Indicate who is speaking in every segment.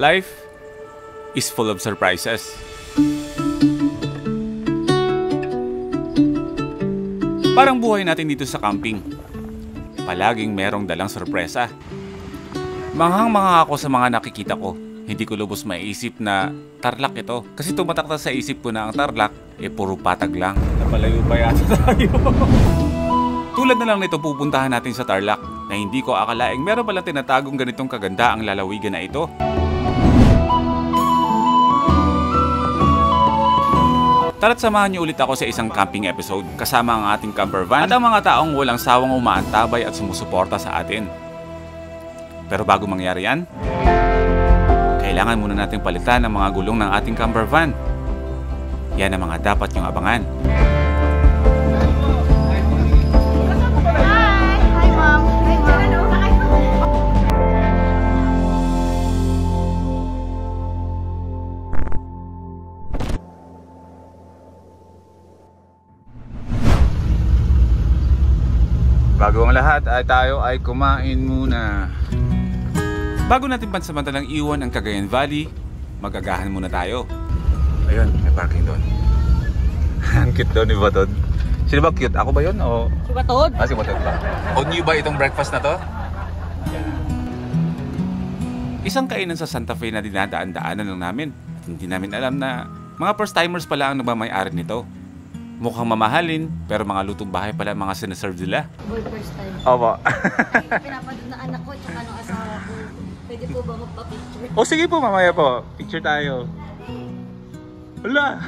Speaker 1: Life is full of surprises. Parang buhay natin dito sa camping. Palaging merong dalang sorpresa. Manghang-mangha ako sa mga nakikita ko. Hindi ko lubos maiisip na Tarlac ito. Kasi tumatakta sa isip ko na ang Tarlac puro patag lang. Napalayo pa yata tayo. Tulad na lang nito pupuntahan natin sa Tarlac na hindi ko akalaing meron palang tinatagong ganitong kaganda ang lalawigan na ito. Tara't samahan niyo ulit ako sa isang camping episode kasama ang ating camper van at ang mga taong walang sawang umaantabay at sumusuporta sa atin. Pero bago mangyari yan, kailangan muna natin palitan ang mga gulong ng ating camper van. Yan ang mga dapat niyong abangan. Bago ang lahat ay tayo ay kumain muna. Bago natin pansamantalang iwan ang Cagayan Valley, magagahan muna tayo. Ayun, may parking doon. Ang cute doon ni Batod. Sino ba cute? Ako ba yun? O...
Speaker 2: Si Batod?
Speaker 1: Si Batod ba? O new ba itong breakfast na to? Isang kainan sa Santa Fe na dinadaan-daanan lang namin. At hindi namin alam na mga first timers pala ang nagmamay-ari nito. Mukhang mamahalin, pero mga lutong bahay pala mga sinaserve nila.
Speaker 2: Boy, first time.
Speaker 1: Opo.
Speaker 2: Pinapanood na anak ko at nung asawa ko. Pwede po ba magpa-picture?
Speaker 1: O sige po, mamaya po. Picture tayo. Wala!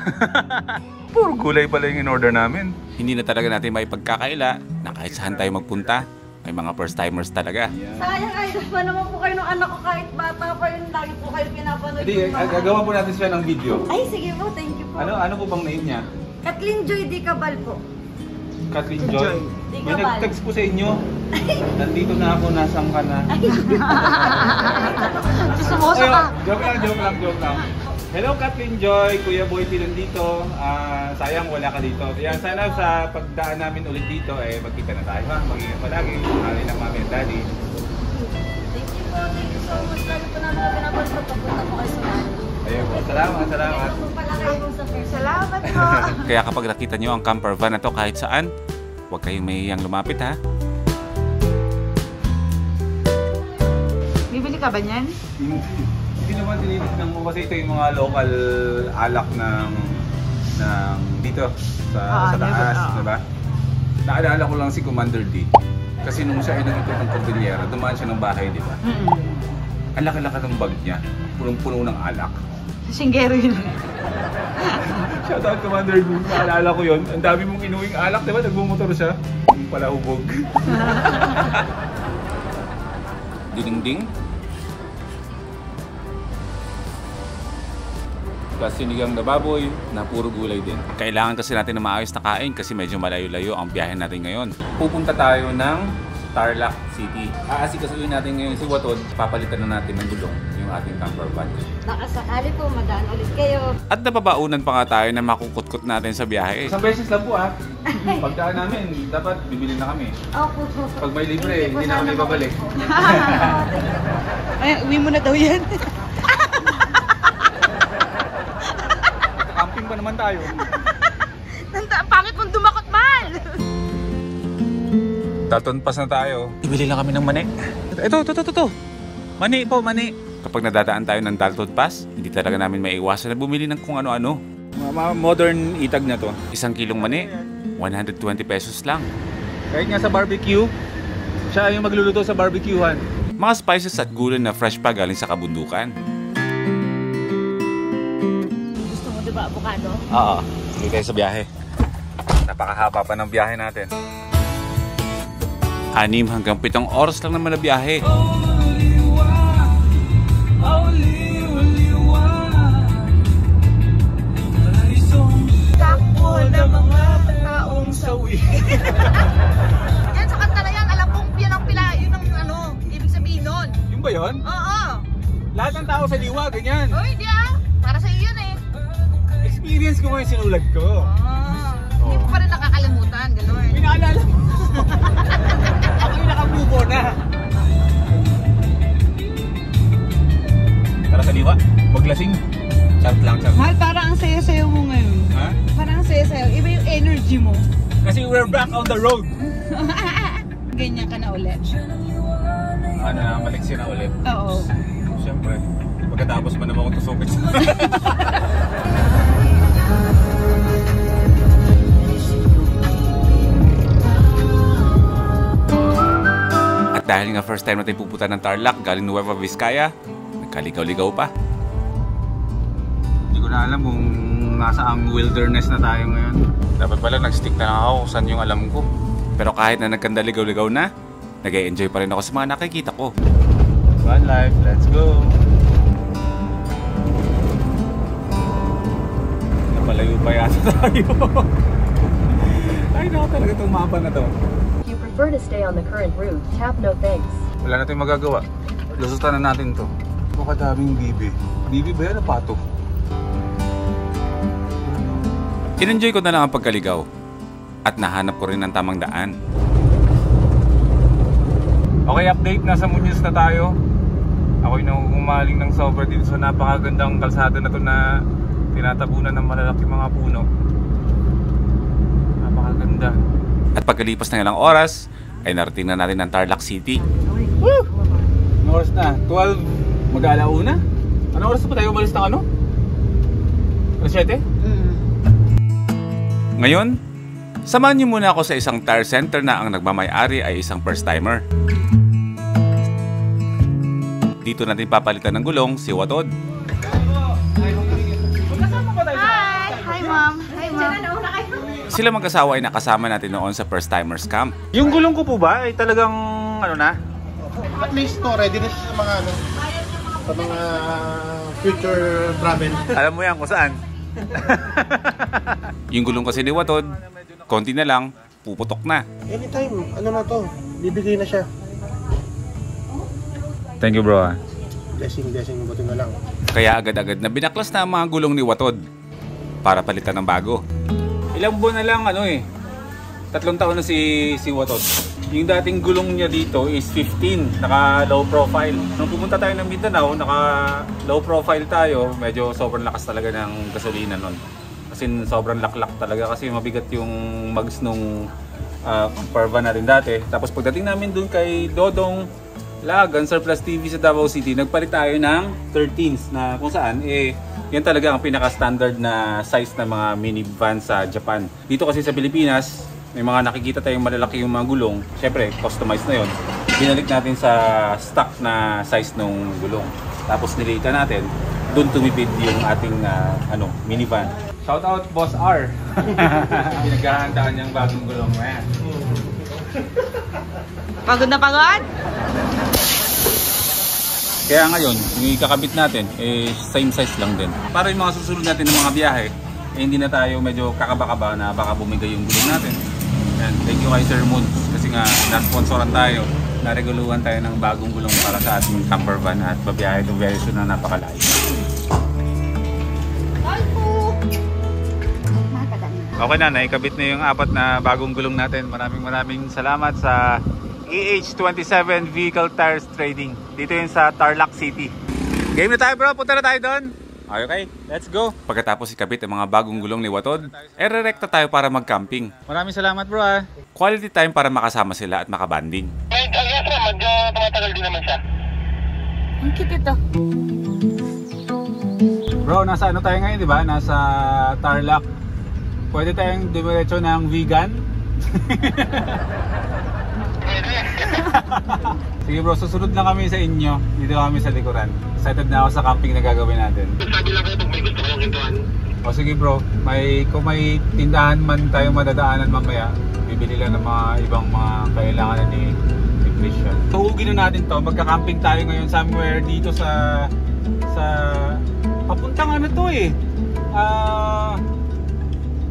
Speaker 1: Puro gulay pala yung in-order namin. Hindi na talaga natin may pagkakaila na kahit saan tayo magpunta, may mga first timers talaga.
Speaker 2: Sayang, idol pa naman po kayo ng anak ko kahit bata pa yun. Lagi po kayo pinapanood.
Speaker 1: Hindi, gagawa po natin siya ng video.
Speaker 2: Ay, sige po. Thank you po.
Speaker 1: Ano po bang name niya?
Speaker 2: Kathleen Joy Di Cabal po.
Speaker 1: Kathleen Joy.
Speaker 2: Di
Speaker 1: May
Speaker 2: Cabal.
Speaker 1: nag-text po sa inyo. Nandito na ako, nasaan ka na?
Speaker 2: Susumoso ka.
Speaker 1: Joke lang. Hello Kathleen Joy, Kuya Boy nandito. Sayang wala ka dito. Yan, sana sa pagdaan namin ulit dito, magkita na tayo ha. Mag-ingat palagi. Mahalin ng mami at daddy.
Speaker 2: Thank you po. Thank you so much. Lalo po namin pinapanood po. Papunta po kayo sa Mali.
Speaker 1: Ayun po. Salamat.
Speaker 2: Salamat po.
Speaker 1: Kaya kapag nakita nyo ang camper van na to kahit saan, huwag kayong mahihiyang lumapit ha.
Speaker 2: Bibili ka ba niyan?
Speaker 1: Hindi naman tinitignan mo kasi ito yung mga local alak ng dito sa taas, diba? Naalala ko lang si Commander D. Kasi nung siya ay nag-ikot ng Cordillera, dumaan siya ng bahay, diba? Ang laki-laki ng bag niya, punong-puno ng alak.
Speaker 2: Singgero yun.
Speaker 1: Shout out Commander D, naalala ko yun. Ang dami mong inuwing alak, diba? Nagbumotor siya. Hindi pala hubog. Ding-ding. Plus sinigang na baboy na puro gulay din. Kailangan kasi natin na maayos na kain kasi medyo malayo-layo ang biyahe natin ngayon. Pupunta tayo ng Tarlac City. Aasikasuhin natin ngayon si Watod. Papalitan na natin ng gulong yung ating camper van.
Speaker 2: Nakasakali po, madaan ulit kayo.
Speaker 1: At napabaunan pa nga tayo na makukutkot natin sa biyahe. Isang beses lang po Pagdaan namin, dapat bibili na kami.
Speaker 2: Opo.
Speaker 1: Pag may libre, hindi na kami babalik.
Speaker 2: Ay, uwi mo na daw yan.
Speaker 1: Camping pa naman tayo.
Speaker 2: Pangit mong dumakot, Mal!
Speaker 1: Dalton Pass na tayo. Ibili lang kami ng mani. Ito. Mani po. Kapag nadadaan tayo ng Dalton Pass, hindi talaga namin maiiwasan na bumili ng kung ano-ano. Mga modern itag na to. 1 kilong mani, 120 pesos lang. Kahit nga sa barbecue, siya yung magluluto sa barbecuehan. Mga spices at gulay na fresh pa galing sa kabundukan.
Speaker 2: Gusto mo diba avocado?
Speaker 1: Oo. Hindi tayo sa biyahe. Napakahaba pa ng biyahe natin. 6 hanggang 7 oras lang naman na biyahe.
Speaker 2: Takbo ng mga taong sawi. Yan sa kanta na yan, alam kong yan ang pila, yun ang ibig sabihin nun.
Speaker 1: Yung ba yun?
Speaker 2: Oo.
Speaker 1: Lahat ng tao sa liwa, ganyan.
Speaker 2: Oh, hindi para sa iyo yun
Speaker 1: Experience ko ngayon sinulag ko.
Speaker 2: Hindi ko pa rin nakakalimutan, gano'n.
Speaker 1: Pinaalala mo. Ako yung nakabubo na. Tara sa liwa. maglasing. Chart lang, chart.
Speaker 2: Mahal, parang ang saya-sayo mo ngayon.
Speaker 1: Ha?
Speaker 2: Parang ang saya-sayo. Iba yung energy mo.
Speaker 1: Kasi we're back on the road.
Speaker 2: Ganyan ka na ulit.
Speaker 1: Ano na, maliksi na ulit.
Speaker 2: Oo.
Speaker 1: Siyempre, pagkatapos mo naman ako tusukin. At dahil nga first time natin pupunta ng Tarlac galing Nueva Vizcaya, nagkaligaw-ligaw pa. Hindi ko na alam kung nasaang wilderness na tayo ngayon. Dapat pala nag-stick na lang ako kung saan yung alam ko. Pero kahit na nagkandaligaw-ligaw na, nag-e-enjoy pa rin ako sa mga nakikita ko. One life, let's go! Napalayo pa yata tayo. Ay, naku talaga itong mapa na to.
Speaker 3: If you prefer to stay on the current route, tap no thanks.
Speaker 1: Wala natin magagawa. Lusutan na natin to. Makadaming bibi. Bibi ba yan o pato? In-enjoy ko na lang ang pagkaligaw. At nahanap ko rin ang tamang daan. Okay, update. Nasa Muñoz na tayo. Ako'y nangumaling ng sober dito sa napakagandang kalsada na to na tinatabunan ng malalaki mga puno. Napakaganda. At pagkalipas ng ilang oras, ay narating na natin ang Tarlac City. Woo! Anong oras na? 12? Mag-alauna? Anong oras na pa tayo umalis ng ano? Alas 7? Ngayon, samahan niyo muna ako sa isang tire center na ang nagmamay-ari ay isang first timer. Dito natin papalitan ng gulong si Watod.
Speaker 2: Hi! Hi, Mom! Hi, Mom!
Speaker 1: Sila mag-asawa ay nakasama natin noon sa first timers camp.
Speaker 4: Yung gulong ko po ba ay talagang ano na?
Speaker 5: At least to ready na siya sa mga ano, sa mga future travel.
Speaker 4: Alam mo yan kung saan?
Speaker 1: Yung gulong kasi ni Watod, konti na lang, puputok na.
Speaker 5: Anytime, ano na to, bibigay na siya.
Speaker 1: Thank you bro.
Speaker 5: Blessing, buti na lang.
Speaker 1: Kaya agad-agad na binaklas na ang mga gulong ni Watod para palitan ng bago. Ilang buwan na lang eh. 3 taon na si Watod. Yung dating gulong niya dito is 15, naka low profile. Nung pumunta tayo ng Mindanao, naka low profile tayo. Medyo sobrang lakas talaga ng gasolina nun. Kasi sobrang laklak talaga kasi mabigat yung mags nung camper van natin dati. Tapos pagdating namin dun kay Dodong Lagan, Surplus TV sa Davao City, nagpalit tayo ng 13s na kung saan yan talaga ang pinaka-standard na size ng mga minivan sa Japan. Dito kasi sa Pilipinas, may mga nakikita tayong malalaki yung mga gulong. Siyempre, customized na yon. Binalik natin sa stock na size ng gulong. Tapos nilitan natin, doon tumipid yung ating minivan. Shout out Boss R. Pinaghahandaan niyang bagong gulong na yan.
Speaker 2: Pagod na pagod?
Speaker 1: Kaya ngayon, yung ikakabit natin, same size lang din. Para yung mga susunod natin ng mga biyahe, hindi na tayo medyo kakaba-kaba na baka bumigay yung gulong natin. And thank you kay Sir Moons kasi nga na-sponsoran tayo, nareguluhan tayo ng bagong gulong para sa ating camper van at babiyahe to very soon na napakalayo. Okay na, naikabit na yung 4 na bagong gulong natin. Maraming salamat sa EH27 Vehicle Tires Trading. Dito yun sa Tarlac City. Game na tayo bro, punta na tayo doon. Okay, let's go. Pagkatapos ikabit ang mga bagong gulong ni Watod, re-rekta tayo para mag-camping. Maraming salamat bro ah. Quality time para makasama sila at makabanding.
Speaker 5: Tumatagal din naman siya.
Speaker 2: Ang cute ito.
Speaker 1: Bro, nasa ano tayo ngayon, di ba? Nasa Tarlac. Pwede tayong dumiretso ng vegan? Sige bro, susunod lang kami sa inyo. Dito kami sa likuran. Excited na ako sa camping na gagawin natin.
Speaker 5: Sabi lang kayo pag may gusto kong hintuan.
Speaker 1: O sige bro, kung may tindahan man tayo madadaanan mamaya, bibili lang ng mga ibang mga kailangan ni Christian. Tuhugin na natin to, magka-camping tayo ngayon somewhere dito sa papuntang ano to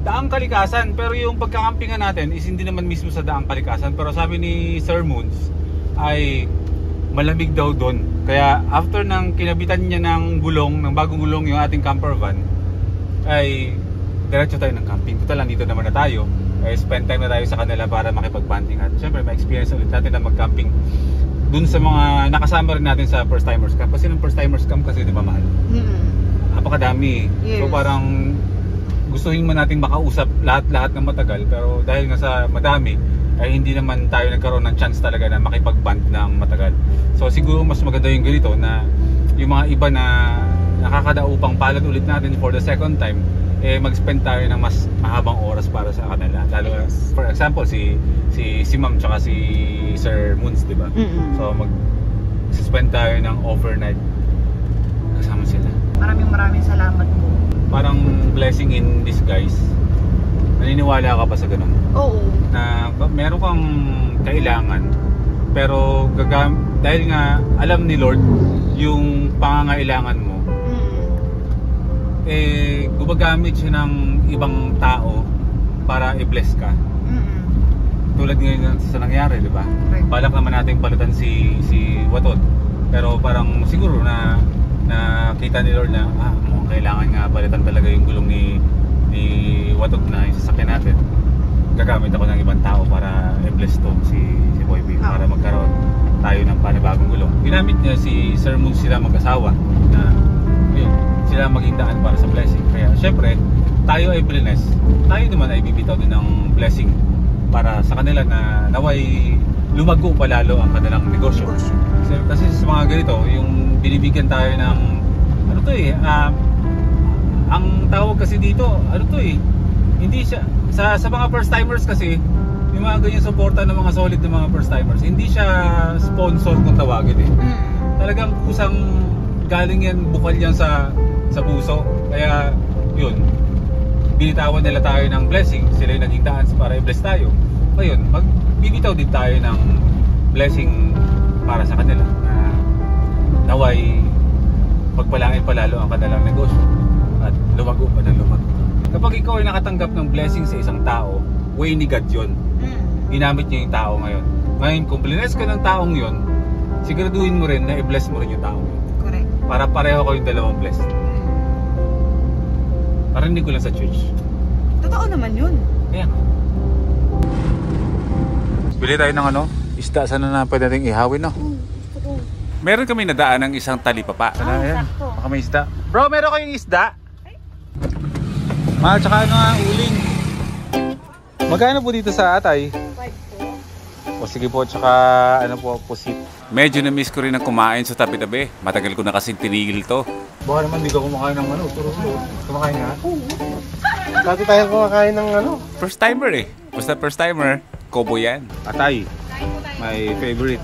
Speaker 1: Daang Kalikasan, pero yung pagkakampingan natin is hindi naman mismo sa Daang Kalikasan, pero sabi ni Sir Moons ay malamig daw doon. Kaya after ng kinabitan niya ng bagong gulong yung ating camper van, ay diretso tayo ng camping. Total lang dito naman na tayo. Spend time na tayo sa kanila para makipag-banding at syempre ma-experience ulit natin na mag-camping dun sa mga nakasama rin natin sa first timers camp. Kasi ng first timers camp kasi di ba mahal?
Speaker 4: napakadami.
Speaker 2: Yes.
Speaker 4: So parang gustuhin man natin makausap lahat-lahat ng matagal, pero dahil nga sa madami ay hindi naman tayo nagkaroon ng chance talaga na makipag-band ng matagal. So siguro mas maganda yung ganito na yung mga iba na nakakadaupang palad ulit natin for the second time, mag-spend tayo ng mas mahabang oras para sa kanila. Lalo for example si Ma'am tsaka si Sir Moons, di ba? So mag-spend tayo ng overnight kasama sila.
Speaker 2: Maraming salamat po.
Speaker 4: Parang blessing in disguise. Naniniwala ka ba sa ganun?
Speaker 2: Oo.
Speaker 4: Na meron kang kailangan, pero dahil nga alam ni Lord yung pangangailangan mo, gumagamit siya ng ibang tao para i-bless ka. Tulad ngayon sa nangyari, di ba?
Speaker 2: Right.
Speaker 4: Balak naman natin palitan si Watot, pero parang siguro na kita ni Lord na mukhang kailangan nga palitan talaga yung gulong ni Watot na yung sasakyan natin. Gagamit ako ng ibang tao para i-bless to si Boy B, para magkaroon tayo ng panibagong gulong. Ginamit niya si Sir Moon, sila mag-asawa na yun, sila maging daan para sa blessing. Kaya syempre tayo ay blessed, tayo naman ay bibitaw din ng blessing para sa kanila na naway lumago pa lalo ang kanilang negosyo. Kasi sa mga ganito, yung binibigyan tayo ng ano to ang tawag kasi dito, ano to hindi siya sa mga first timers kasi, yung mga ganyan suporta ng mga solid na mga first timers, hindi siya sponsor kung tawagin Talagang kusang galing yan, bukal yan sa puso. Kaya yun, binitawan nila tayo ng blessing, sila yung naging daan para i-bless tayo. Ngayon, magbibitaw din tayo ng blessing para sa kanila na naway pagpalain pa lalo ang kanilang negosyo at lumago pa ng lumago. Kapag ikaw ay nakatanggap ng blessing sa isang tao, way ni God yun. Ginamit niya yung tao ngayon. Ngayon, kung bless ka ng taong yun, siguraduhin mo rin na i-bless mo rin yung tao yun.
Speaker 2: Correct.
Speaker 4: Para pareho kayong dalawang bless. Parang hindi ko lang sa church.
Speaker 2: Totoo naman yun.
Speaker 4: Kaya nga. Bili tayo ng isda. Sana na pwede natin ihawin, no?
Speaker 1: Meron kami nadaan ng isang talipapa.
Speaker 4: Sana yan. Baka may isda. Bro, meron kayong isda? Tsaka uling. Magkano po dito sa atay? 5 po. O sige po, tsaka pusit.
Speaker 1: Medyo na-miss ko rin ang kumain sa tabi-tabi. Matagal ko na kasing tinigil to.
Speaker 4: Baka naman hindi ka kumakain ng turo-turo. Kumakain nga?
Speaker 5: Dati tayo kumakain ng
Speaker 1: First timer Basta first timer, kobo yan.
Speaker 4: Atay. My favorite.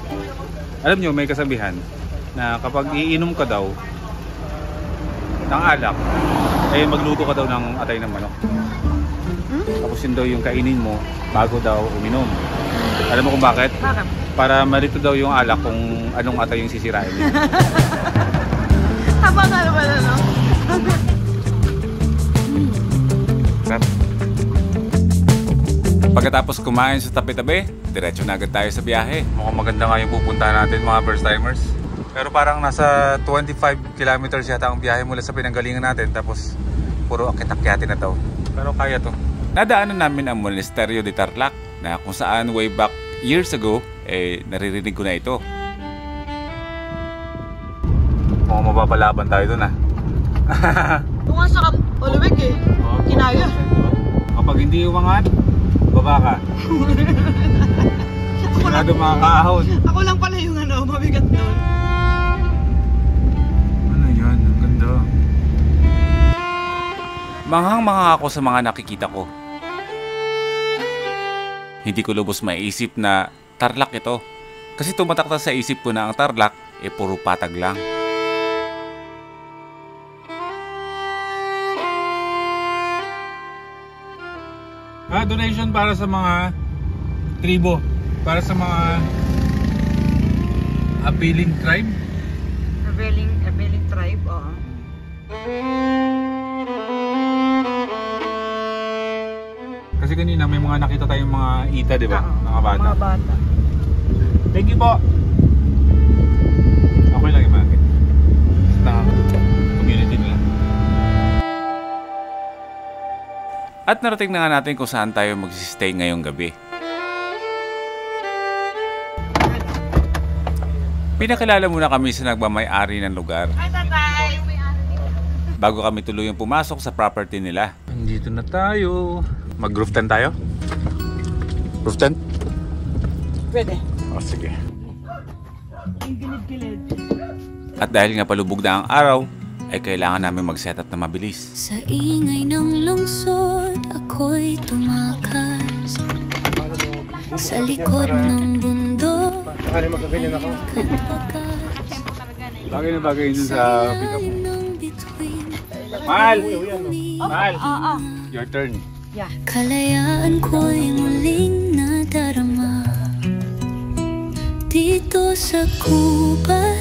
Speaker 4: Alam nyo, may kasabihan na kapag iinom ka daw ng alak, magluto ka daw ng atay ng manok. Tapos yun daw yung kainin mo bago daw uminom. Alam mo kung bakit?
Speaker 2: Bakit?
Speaker 4: Para marito daw yung alak kung anong atay yung sisirain niya.
Speaker 2: Habang ano ba no?
Speaker 1: Pagkatapos kumain sa tabi-tabi, diretso na agad tayo sa biyahe.
Speaker 4: Mukhang maganda nga yung pupunta natin mga first timers. Pero parang nasa 25 kilometers yata ang biyahe mula sa pinanggalingan natin. Tapos puro akit-akyatin na to. Pero kaya to.
Speaker 1: Nadaanan namin ang Monasterio de Tarlac na kung saan way back years ago, naririnig ko na ito.
Speaker 4: Mukhang mapapalaban tayo dun
Speaker 2: Kung nga sa Olawig kinaya.
Speaker 4: Kapag hindi umangat, baba ka. Sigurado mga kaahon.
Speaker 2: Ako lang pala yung mabigat doon.
Speaker 4: Ano yan? Ang ganda.
Speaker 1: Manghang-mangha ako sa mga nakikita ko. Hindi ko lubos maiisip na Tarlac ito. Kasi tumatakta sa isip ko na ang Tarlac puro patag lang.
Speaker 4: Donation para sa mga tribo. Para sa mga appealing tribe.
Speaker 2: Rebelling tribe,
Speaker 4: Kasi kanina may mga nakita tayong mga ita, di ba? Mga bata.
Speaker 2: Mga bata.
Speaker 4: Thank you po. Okay lang yung mga sa community nila.
Speaker 1: At narating na nga natin kung saan tayo magsistay ngayong gabi. Pinakilala muna kami sa nagmamay-ari ng lugar.
Speaker 2: Ay, tatay!
Speaker 1: bago kami tuluyang pumasok sa property nila.
Speaker 4: Nandito na tayo. Mag-roof tent tayo? Roof tent?
Speaker 2: Pwede.
Speaker 4: Oh, sige.
Speaker 2: Ang gilid-gilid.
Speaker 1: At dahil nga palubog na ang araw, ay kailangan namin mag-setup na mabilis.
Speaker 6: Sa ingay ng lungsod, ako'y tumakas sa likod ng bundok.
Speaker 5: Sakali magkaganyan ako.
Speaker 4: Bagay na bagay dun sa pick-up mo. Mahal! Mahal! Your turn.
Speaker 6: Kalayaan ko'y muling nadarama dito sa gubat.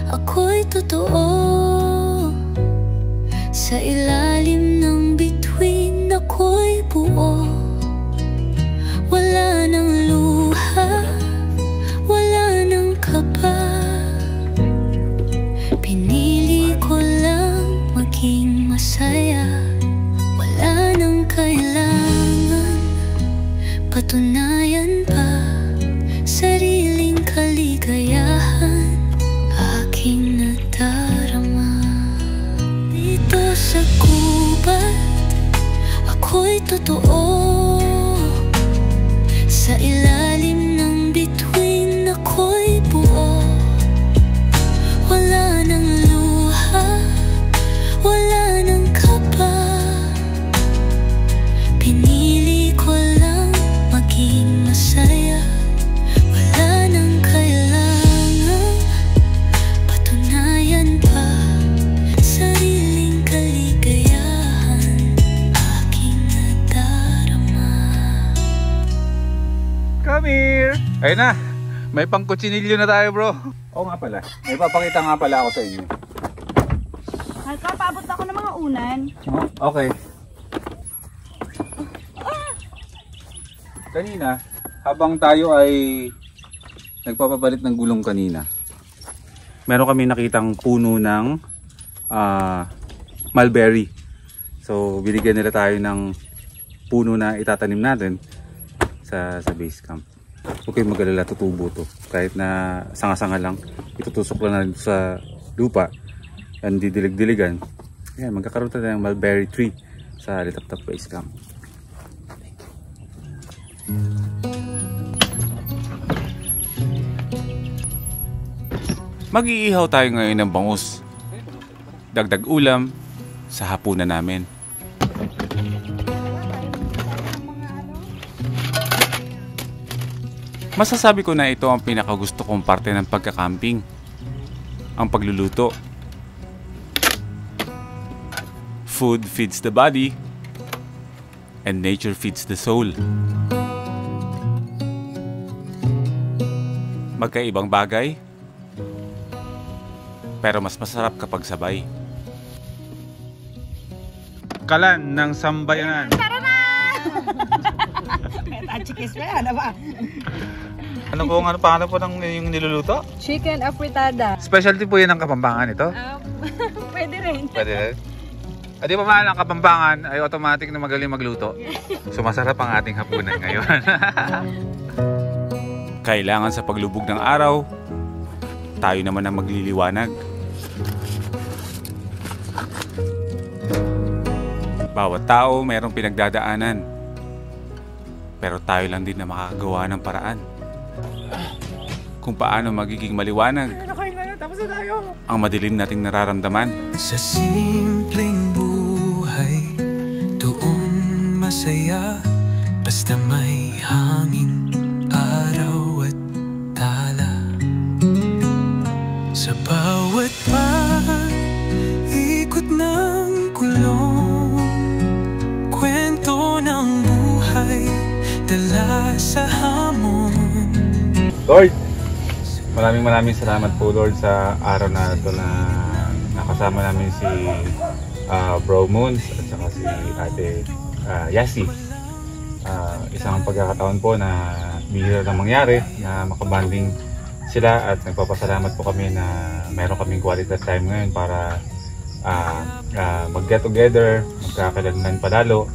Speaker 6: Ako'y totoo sa ilalim ng bituin. Ako'y buo. Wala nang luha, wala nang kaba. Pinili ko lang maging masaya. Wala nang kailangan patunayan pa sariling kaligayahan. Aking nadarama dito sa gubat. Ako'y totoo sa ilalim ng bituin. Ako'y buo. Wala nang luha, wala nang kaba. Pinili ko lang maging masaya. Wala nang kailangan patunayan pa sariling kaligayahan. Aking nadarama.
Speaker 4: Come here! Ayun na! May pangkutsinilyo na tayo, bro. Oo nga pala. May papakita nga pala ako sa inyo.
Speaker 2: Paabot ako ng mga unan.
Speaker 4: Oh, okay. Kanina, habang tayo ay nagpapabalit ng gulong kanina, meron kami nakitang puno ng mulberry. So, binigyan nila tayo ng puno na itatanim natin sa base camp. Huwag kayong mag-alala, tutubo to. Kahit na sanga-sanga lang, itutusok lang na sa lupa. Yan, didilig-diligan. Yan, magkakaroon tayo ng mulberry tree sa Litaptap Base Camp.
Speaker 1: Mag-iihaw tayo ngayon ng bangus. Dagdag ulam sa hapunan namin. Masasabi ko na ito ang pinakagusto kong parte ng pagkakamping. Ang pagluluto. Food feeds the body and nature feeds the soul. Magkaibang bagay, pero mas masarap kapag sabay.
Speaker 4: Kalan ng sambayanan.
Speaker 2: Chikis pa yan, ba?
Speaker 4: Ano paano po ng yung niluluto?
Speaker 7: Chicken afritada.
Speaker 4: Specialty po yan ng Kapampangan ito?
Speaker 7: Pwede rin.
Speaker 4: Pwede rin. Di ba mahal ang Kapampangan ay automatic na magaling magluto? So masarap ang ating hapunan ngayon.
Speaker 1: Kailangan sa paglubog ng araw, tayo naman ang magliliwanag. Bawat tao mayroong pinagdadaanan, pero tayo lang din na makakagawa ng paraan kung paano magiging maliwanag ang madilim nating nararamdaman.
Speaker 8: Sa simpleng buhay, doon masaya, basta may hangin, araw at tala. Sa bawat ikot ng kulong, kwento ng buhay, dala sa hamon.
Speaker 4: Lord, maraming salamat po Lord sa araw na ito na nakasama namin si Bro Moons at saka si Ate Yasi. Isang pagkakataon po na bihira na mangyari na makabanding sila, at nagpapasalamat po kami na meron kaming quality time ngayon para mag-get together, magkakailangan palalo.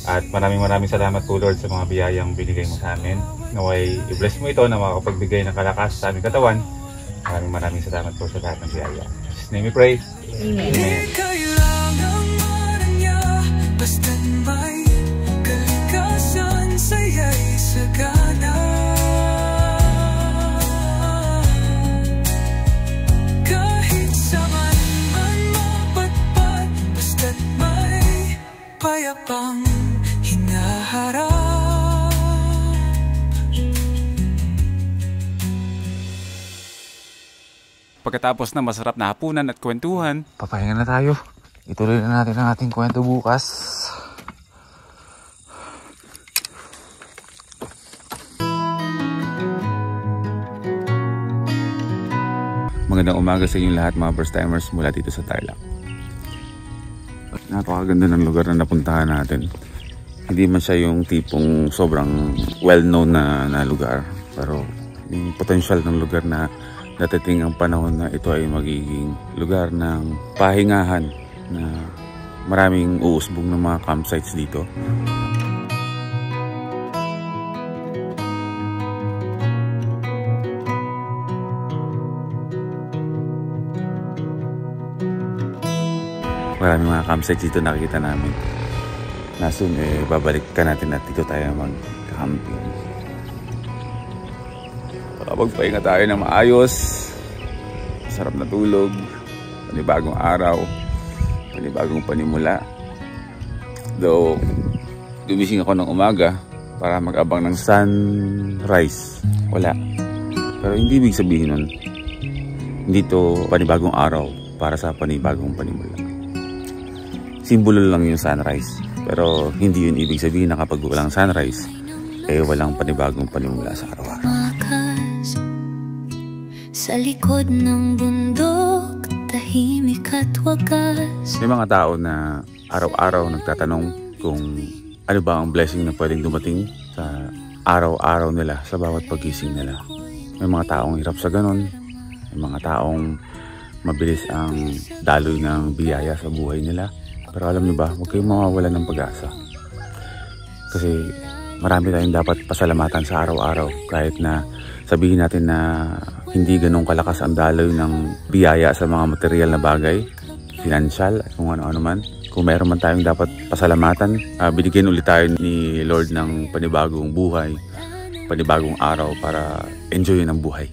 Speaker 4: At maraming salamat po Lord sa mga biyayang binigay mo sa amin. Naway i-bless mo ito na makapagbigay ng kalakas sa aming katawan. Maraming salamat po sa lahat ng biyaya. Jesus' name we pray.
Speaker 8: Di kailangang maranya, basta't may kalikasan, saya'y sagana. Kahit saan man mapatpat, basta't may payapang hinaharap.
Speaker 1: Pagkatapos ng masarap na hapunan at kwentuhan,
Speaker 4: Papahinga na tayo. Ituloy na natin ang ating kwento bukas.
Speaker 1: magandang umaga sa inyong lahat mga first timers mula dito sa Tarlac. Napakaganda ng lugar na napuntahan natin. Hindi man siya yung tipong sobrang well-known na lugar, pero yung potential ng lugar na dadating ang panahon na ito ay magiging lugar ng pahingahan na maraming uusbong ng mga campsites dito. Maraming mga campsites dito nakikita namin. Na soon babalik ka natin at dito tayo mag-camping. Makapagpahinga tayo ng maayos, sarap na tulog, panibagong araw, panibagong panimula. Though gumising ako ng umaga para mag-abang ng sunrise, wala. Pero hindi ibig sabihin nun hindi to panibagong araw para sa panibagong panimula. Simbolo lang yung sunrise, pero hindi yun ibig sabihin na kapag walang sunrise walang panibagong panimula sa araw-araw.
Speaker 6: Sa likod ng bundok, tahimik at wagas.
Speaker 1: May mga tao na araw-araw nagtatanong kung ano ba ang blessing na pwedeng dumating sa araw-araw nila, sa bawat pagising nila. May mga taong hirap sa ganon. May mga taong mabilis ang daloy ng biyaya sa buhay nila. Pero alam niyo ba, huwag kayong mawawalan ng pag-asa. Kasi marami tayong dapat pasalamatan sa araw-araw. Kahit na sabihin natin na hindi ganun kalakas ang daloy ng biyaya sa mga material na bagay, financial, at kung ano-ano man. Kung mayroon man tayong dapat pasalamatan, binigyan ulit tayo ni Lord ng panibagong buhay, panibagong araw para enjoyin ang buhay.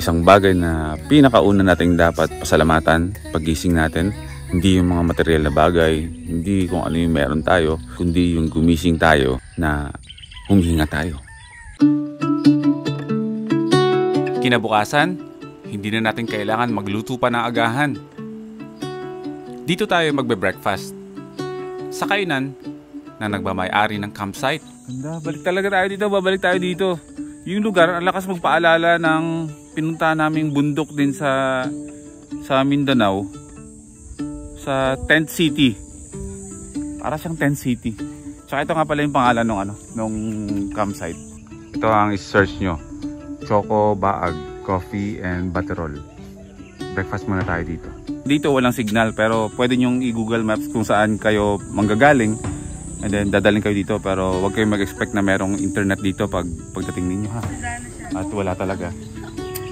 Speaker 1: Isang bagay na pinakauna nating dapat pasalamatan paggising natin, hindi yung mga material na bagay, hindi kung ano yung meron tayo, kundi yung gumising tayo na humihinga tayo. Kinabukasan, hindi na natin kailangan magluto pa ng agahan. Dito tayo magbe-breakfast sa kainan na nagbamay-ari ng campsite. Ganda, balik talaga tayo dito, babalik tayo dito. Yung lugar, ang lakas magpaalala ng pinunta naming bundok din sa Mindanao, sa Tent City. Para siyang Tent City. Tsaka ito nga pala yung pangalan nung campsite. Ito ang i-search nyo. Choco Baag Coffee and Butterroll. Breakfast muna tayo dito. Dito walang signal pero pwede nyong i-Google Maps kung saan kayo manggagaling and then dadalhin kayo dito, pero huwag kayong mag-expect na merong internet dito pagdating ninyo, ha. At wala talaga.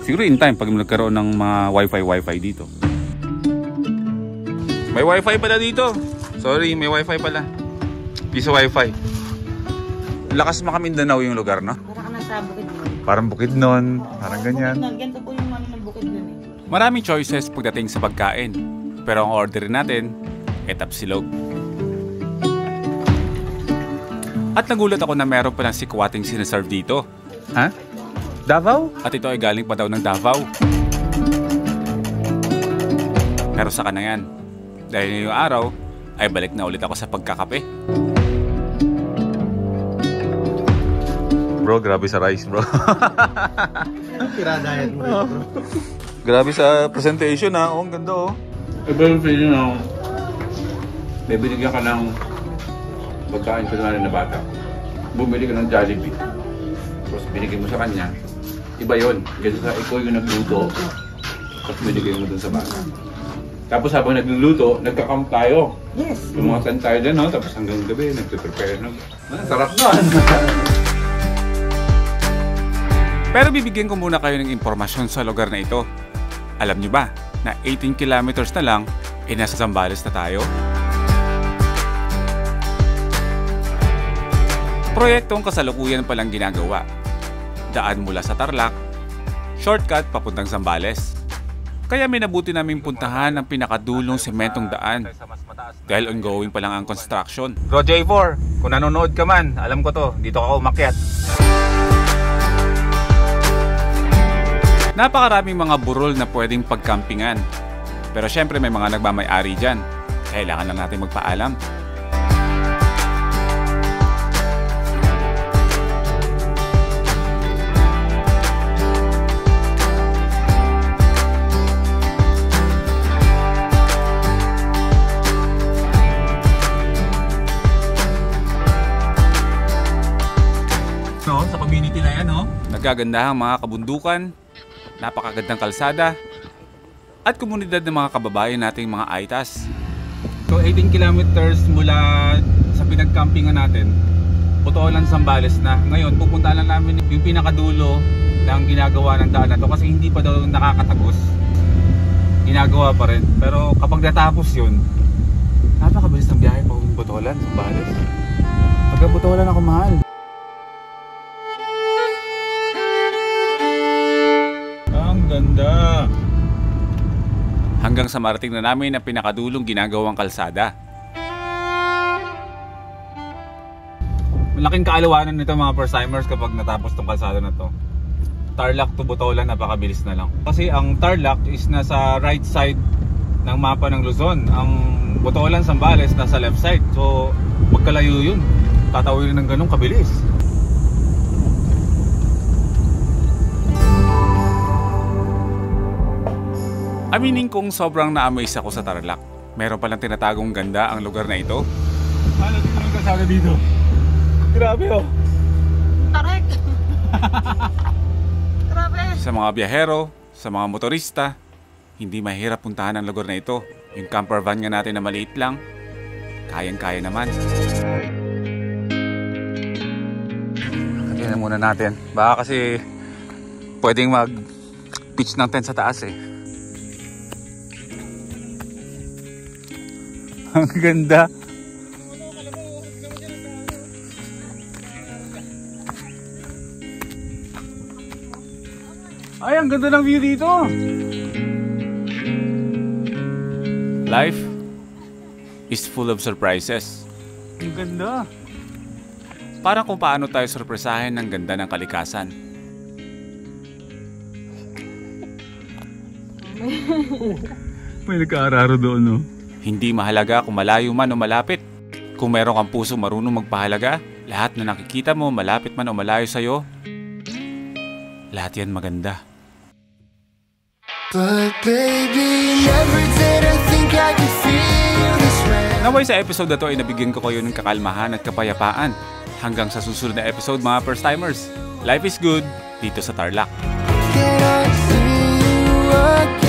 Speaker 1: Siguro in time pag nagkaroon ng mga wifi dito. May wifi pala dito. Sorry, may wifi pala. Piso wifi. Lakas Mindanao yung lugar, no?
Speaker 2: Para ka nasa Bukidnon.
Speaker 1: Parang Bukidnon, parang ganyan.
Speaker 2: Ganito po yung ng Bukidnon eh.
Speaker 1: Maraming choices pagdating sa pagkain. Pero ang orderin natin, Tapsilog. At nagulat ako na meron palang sikwating sinaserve dito. Ha? Davao? At ito ay galing pa daw ng Davao. Pero saka na yan. Dahil ngayong araw, ay balik na ulit ako sa pagkakape. Bro, grabe sa rice, bro.
Speaker 5: Tira diet mo rin, bro.
Speaker 1: Grabe sa presentation, ha. Oh, ang ganda, oh.
Speaker 4: Iba yung feeling na may binigyan ka ng pagkain ka na bata. Bumili ka ng Jollibee. Tapos binigyan mo sa kanya. Iba yun. Kasi sa ikaw yung nagluto. Tapos binigay mo dun sa bata. Tapos habang nagluluto, nagka-camp tayo.
Speaker 2: Yes.
Speaker 4: Lumatan tayo dyan, no? Tapos hanggang gabi, nagpe-prepare. Sarap nun!
Speaker 1: Pero bibigyan ko muna kayo ng impormasyon sa lugar na ito. Alam nyo ba na 18 kilometers na lang, nasa Zambales na tayo? Proyektong kasalukuyan palang ginagawa. Daan mula sa Tarlac, shortcut papuntang Zambales. Kaya minabuti naming puntahan ang pinakadulong sementong daan dahil ongoing pa lang ang construction.
Speaker 4: Bro J4, kung nanonood ka man, alam ko to, dito ka umakyat.
Speaker 1: Napakaraming mga burol na pwedeng pagkampingan. Pero syempre may mga nagmamay-ari dyan. Kailangan lang natin magpaalam.
Speaker 4: No, sa community na yan, no?
Speaker 1: Nagagandahang mga kabundukan, napakagandang kalsada, at komunidad ng mga kababayan nating mga Aitas.
Speaker 4: So 18 kilometers mula sa pinagcampingan natin, Botolan, Zambales na. Ngayon, pupunta lang namin yung pinakadulo ng ginagawa ng daan na to kasi hindi pa daw nakakatagos. Ginagawa pa rin. Pero kapag natapos yun, napakabilis ng biyahe pa Botolan, Zambales. Pagka Botolan ako mahal. Ang ganda!
Speaker 1: Hanggang sa marating na namin ang pinakadulong ginagawang kalsada.
Speaker 4: Malaking kaalawanan nito mga first-timers kapag natapos tong kalsada na to. Tarlac to Botolan, napakabilis na lang. Kasi ang Tarlac is nasa right side ng mapa ng Luzon. Ang Botolan, Zambales nasa left side. So magkalayo yun. Tatawin ng ganun kabilis.
Speaker 1: Aminin kong sobrang na-amaze ako sa Tarlac. Meron palang tinatagong ganda ang lugar na ito.
Speaker 4: Ano dito yung kalsada dito? Grabe oh!
Speaker 2: Tarek! Grabe!
Speaker 1: Sa mga biyahero, sa mga motorista, hindi mahirap puntahan ang lugar na ito. Yung camper van nga natin na maliit lang, kayang-kaya naman.
Speaker 4: Tingnan muna natin. Baka kasi pwedeng mag-pitch ng tent sa taas eh. Ang ganda. Ay, ang ganda ng view dito.
Speaker 1: Life is full of surprises.
Speaker 4: Ang ganda.
Speaker 1: Parang kung paano tayo sorpresahin ng ganda ng kalikasan.
Speaker 4: May nagkaararo doon, no?
Speaker 1: Hindi mahalaga kung malayo man o malapit. Kung meron kang puso marunong magpahalaga, lahat na nakikita mo, malapit man o malayo sa'yo, lahat yan maganda.
Speaker 8: But baby, never did I think I could feel this way.
Speaker 1: Naway sa episode na to ay nabigyan ko kayo ng kakalmahan at kapayapaan. Hanggang sa susunod na episode mga first-timers. Life is good dito sa Tarlac.
Speaker 8: Can I see you again?